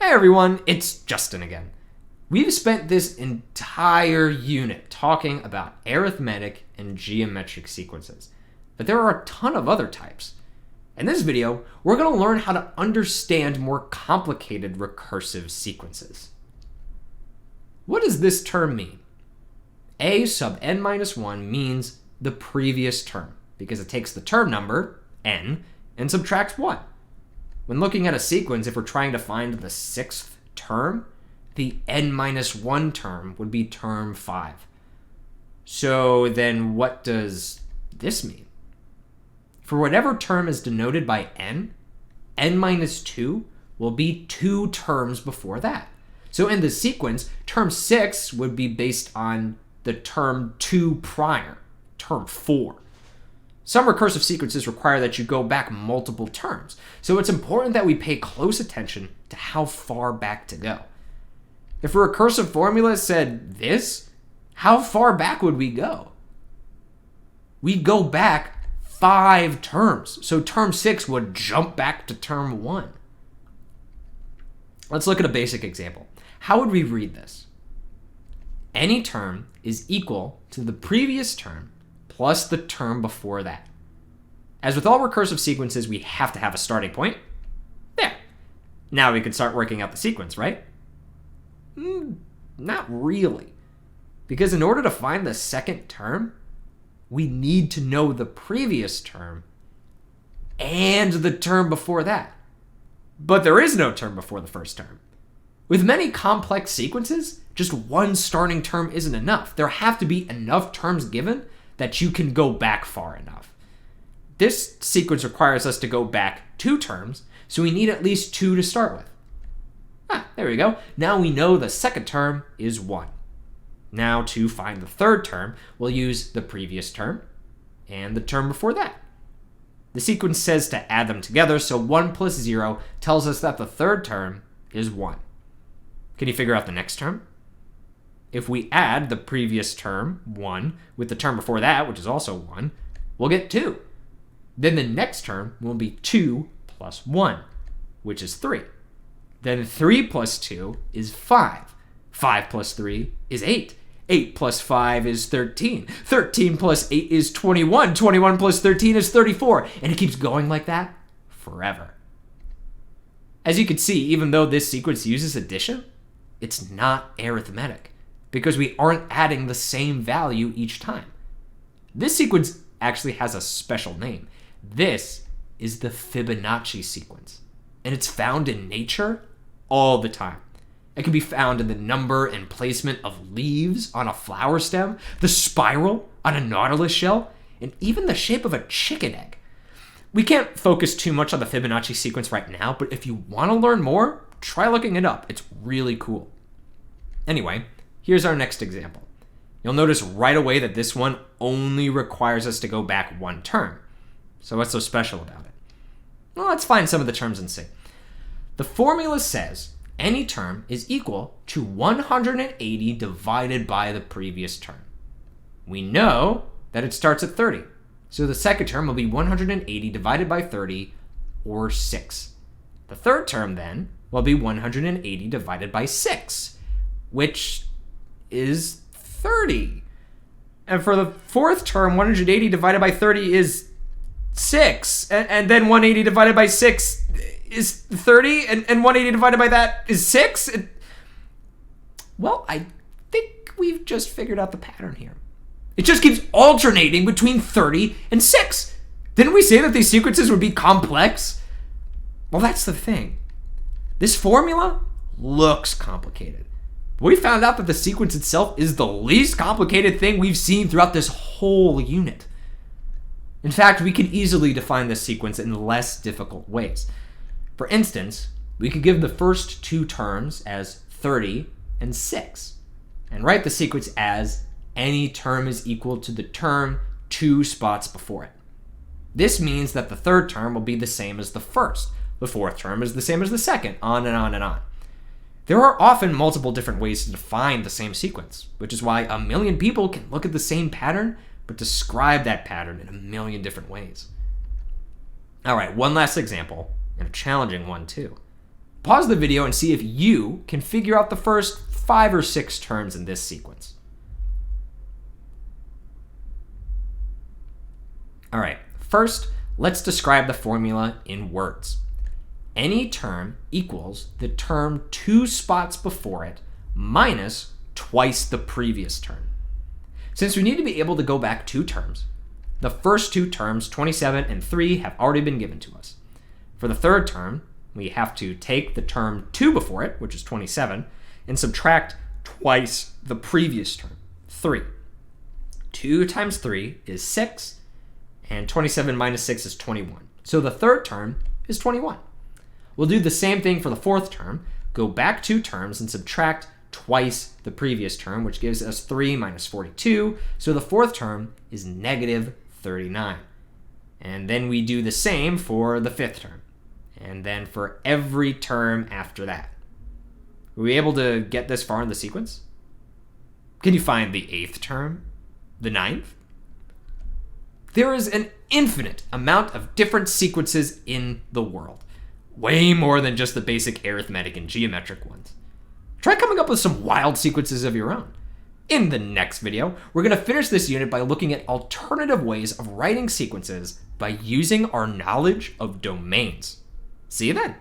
Hi everyone, it's Justin again. We've spent this entire unit talking about arithmetic and geometric sequences, but there are a ton of other types. In this video, we're going to learn how to understand more complicated recursive sequences. What does this term mean? A sub n minus 1 means the previous term, because it takes the term number, n, and subtracts 1. When looking at a sequence, if we're trying to find the sixth term, the n minus 1 term would be term 5. So then what does this mean? For whatever term is denoted by n minus 2 will be 2 terms before that. So in the sequence, term 6 would be based on the term 2 prior, term 4. Some recursive sequences require that you go back multiple terms, so it's important that we pay close attention to how far back to go. If a recursive formula said this, how far back would we go? We'd go back 5 terms, so term 6 would jump back to term 1. Let's look at a basic example. How would we read this? Any term is equal to the previous term plus the term before that. As with all recursive sequences, we have to have a starting point. There. Now we can start working out the sequence, right? Not really. Because in order to find the second term, we need to know the previous term and the term before that. But there is no term before the first term. With many complex sequences, just one starting term isn't enough. There have to be enough terms given that you can go back far enough. This sequence requires us to go back 2 terms, so we need at least 2 to start with. There we go. Now we know the second term is 1. Now to find the third term, we'll use the previous term and the term before that. The sequence says to add them together, so 1 plus 0 tells us that the third term is 1. Can you figure out the next term? If we add the previous term, 1, with the term before that, which is also 1, we'll get 2. Then the next term will be 2 plus 1, which is 3. Then 3 plus 2 is 5. 5 plus 3 is 8. 8 plus 5 is 13. 13 plus 8 is 21. 21 plus 13 is 34. And it keeps going like that forever. As you can see, even though this sequence uses addition, it's not arithmetic, because we aren't adding the same value each time. This sequence actually has a special name. This is the Fibonacci sequence, and it's found in nature all the time. It can be found in the number and placement of leaves on a flower stem, the spiral on a nautilus shell, and even the shape of a chicken egg. We can't focus too much on the Fibonacci sequence right now, but if you want to learn more, try looking it up. It's really cool. Anyway, here's our next example. You'll notice right away that this one only requires us to go back 1 term. So what's so special about it? Well, let's find some of the terms and see. The formula says any term is equal to 180 divided by the previous term. We know that it starts at 30. So the second term will be 180 divided by 30, or 6. The third term then will be 180 divided by 6, which is 30. And for the fourth term, 180 divided by 30 is 6. And then 180 divided by 6 is 30. And 180 divided by that is 6. Well, I think we've just figured out the pattern here. It just keeps alternating between 30 and 6. Didn't we say that these sequences would be complex? Well, that's the thing. This formula looks complicated. But we found out that the sequence itself is the least complicated thing we've seen throughout this whole unit. In fact, we could easily define this sequence in less difficult ways. For instance, we could give the first 2 terms as 30 and 6, and write the sequence as any term is equal to the term 2 spots before it. This means that the third term will be the same as the first. The fourth term is the same as the second, on and on and on. There are often multiple different ways to define the same sequence, which is why a million people can look at the same pattern, but describe that pattern in a million different ways. All right, one last example, and a challenging one too. Pause the video and see if you can figure out the first 5 or 6 terms in this sequence. All right, first, let's describe the formula in words. Any term equals the term 2 spots before it minus twice the previous term. Since we need to be able to go back 2 terms, the first 2 terms, 27 and 3, have already been given to us. For the third term, we have to take the term 2 before it, which is 27, and subtract twice the previous term, 3. 2 times 3 is 6, and 27 minus 6 is 21. So the third term is 21. We'll do the same thing for the fourth term, go back 2 terms and subtract twice the previous term, which gives us 3 minus 42. So the fourth term is negative 39. And then we do the same for the fifth term. And then for every term after that. Were we able to get this far in the sequence? Can you find the 8th term? The 9th? There is an infinite amount of different sequences in the world. Way more than just the basic arithmetic and geometric ones. Try coming up with some wild sequences of your own. In the next video, we're going to finish this unit by looking at alternative ways of writing sequences by using our knowledge of domains. See you then.